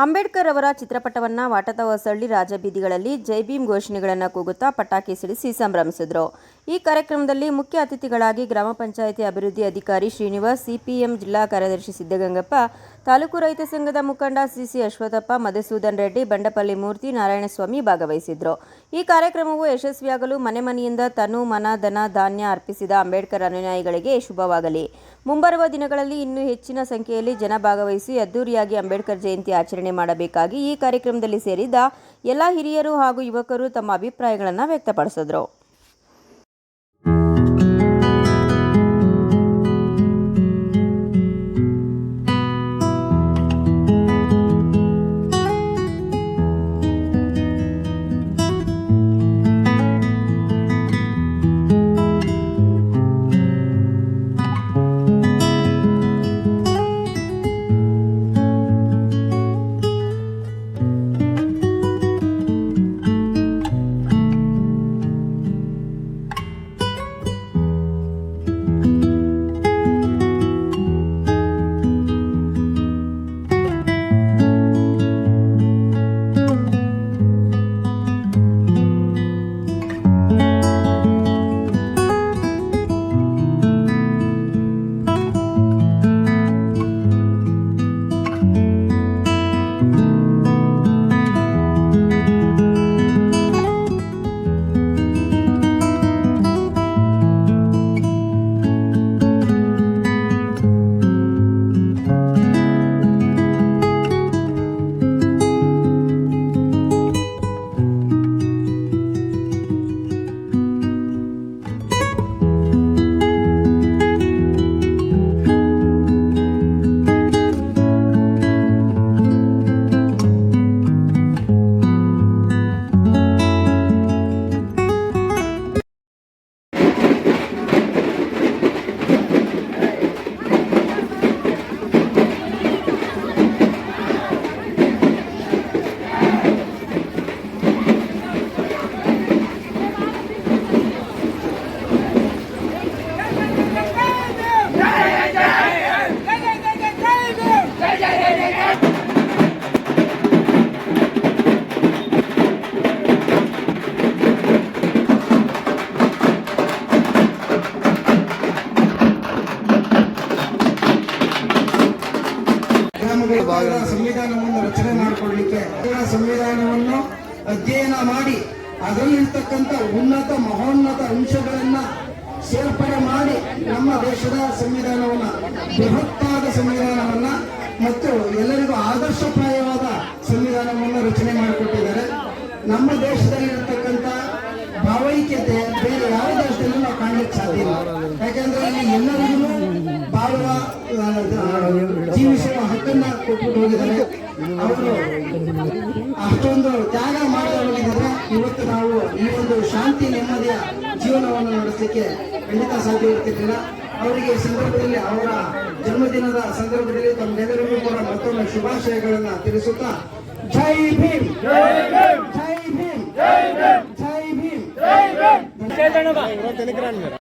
ಅಂಬೇಡ್ಕರ್ ಅವರ ಚಿತ್ರಪಟವನ್ನು ವಾಟದ ಹೊಸಳ್ಳಿ ರಾಜಬೀದಿಗಳಲ್ಲಿ ಜೈ ಭೀಮ್ ಘೋಷಣೆಗಳನ್ನು ಕೂಗುತ್ತಾ ಪಟಾಕಿ ಸಿಡಿಸಿ ಸಂಭ್ರಮಿಸಿದರು. ಈ ಕಾರ್ಯಕ್ರಮದಲ್ಲಿ ಮುಖ್ಯ ಅತಿಥಿಗಳಾಗಿ ಗ್ರಾಮ ಪಂಚಾಯಿತಿ ಅಭಿವೃದ್ಧಿ ಅಧಿಕಾರಿ ಶ್ರೀನಿವಾಸ್, ಸಿಪಿಎಂ ಜಿಲ್ಲಾ ಕಾರ್ಯದರ್ಶಿ ಸಿದ್ದಗಂಗಪ್ಪ, ತಾಲೂಕು ರೈತ ಸಂಘದ ಮುಖಂಡ ಸಿಸಿ ಅಶ್ವಥಪ್ಪ, ಮಧುಸೂದನ್ ರೆಡ್ಡಿ, ಬಂಡಪಲ್ಲಿ ಮೂರ್ತಿ, ನಾರಾಯಣಸ್ವಾಮಿ ಭಾಗವಹಿಸಿದ್ರು. ಈ ಕಾರ್ಯಕ್ರಮವು ಯಶಸ್ವಿಯಾಗಲು ಮನೆ ಮನೆಯಿಂದ ತನು ಮನ ಧನ ಧಾನ್ಯ ಅರ್ಪಿಸಿದ ಅಂಬೇಡ್ಕರ್ ಅನುಯಾಯಿಗಳಿಗೆ ಶುಭವಾಗಲಿ. ಮುಂಬರುವ ದಿನಗಳಲ್ಲಿ ಇನ್ನೂ ಹೆಚ್ಚಿನ ಸಂಖ್ಯೆಯಲ್ಲಿ ಜನ ಭಾಗವಹಿಸಿ ಅದ್ದೂರಿಯಾಗಿ ಅಂಬೇಡ್ಕರ್ ಜಯಂತಿ ಆಚರಣೆ ಮಾಡಬೇಕಾಗಿ ಈ ಕಾರ್ಯಕ್ರಮದಲ್ಲಿ ಸೇರಿದ್ದ ಎಲ್ಲ ಹಿರಿಯರು ಹಾಗೂ ಯುವಕರು ತಮ್ಮ ಅಭಿಪ್ರಾಯಗಳನ್ನು ವ್ಯಕ್ತಪಡಿಸಿದರು. ಸಂವಿಧಾನವನ್ನು ರಚನೆ ಮಾಡಿಕೊಳ್ಳಲಿಕ್ಕೆ ಸಂವಿಧಾನವನ್ನು ಅಧ್ಯಯನ ಮಾಡಿ ಅದರಲ್ಲಿರ್ತಕ್ಕಂಥ ಉನ್ನತ ಮಹೋನ್ನತ ಅಂಶಗಳನ್ನ ಸೇರ್ಪಡೆ ಮಾಡಿ ನಮ್ಮ ದೇಶದ ಸಂವಿಧಾನವನ್ನ ಬೃಹತ್ತಾದ ಸಂವಿಧಾನವನ್ನ ಮತ್ತು ಎಲ್ಲರಿಗೂ ಆದರ್ಶಪ್ರಾಯವಾದ ಸಂವಿಧಾನವನ್ನು ರಚನೆ ಮಾಡಿಕೊಟ್ಟಿದ್ದಾರೆ. ನಮ್ಮ ದೇಶದಲ್ಲಿರ್ತಕ್ಕಂಥ ಭಾವೈಕ್ಯತೆ ಬೇರೆ ಯಾವ ದೇಶದಲ್ಲೂ ನಾವು ಕಾಣಲಿಕ್ಕೆ ಸಾಧ್ಯ ಇಲ್ಲ. ಯಾಕಂದ್ರೆ ಇಲ್ಲಿ ಎಲ್ಲರಿಗೂ ಬಾಳುವ ಜೀವಿಸುವ ಹಕ್ಕನ್ನ ಕೊಟ್ಬಿಟ್ಟು ಹೋಗಿದ್ದಾರೆ. ಅವರು ಅಷ್ಟೊಂದು ತ್ಯಾಗ ಮಾಡದೆ ಹೋಗಿದ್ರೆ ಇವತ್ತು ನಾವು ಈ ಒಂದು ಶಾಂತಿ ನೆಮ್ಮದಿಯ ಜೀವನವನ್ನು ನಡೆಸಲಿಕ್ಕೆ ಖಂಡಿತ ಸಾಧ್ಯವಿರ್ತಿರ್ಲಿಲ್ಲ. ಅವರಿಗೆ ಈ ಸಂದರ್ಭದಲ್ಲಿ ಅವರ ಜನ್ಮದಿನದ ಸಂದರ್ಭದಲ್ಲಿ ತಮ್ಮೆಲ್ಲರಿಗೂ ಕೂಡ ಮತ್ತೊಮ್ಮೆ ಶುಭಾಶಯಗಳನ್ನ ತಿಳಿಸುತ್ತಾ ಜೈ ಭೀಮ್, ಜೈ ಭೀಮ್, ಜೈ ಭೀಮ್, ಜೈ ಭೀಮ್, ಜೈ ಭೀಮ್.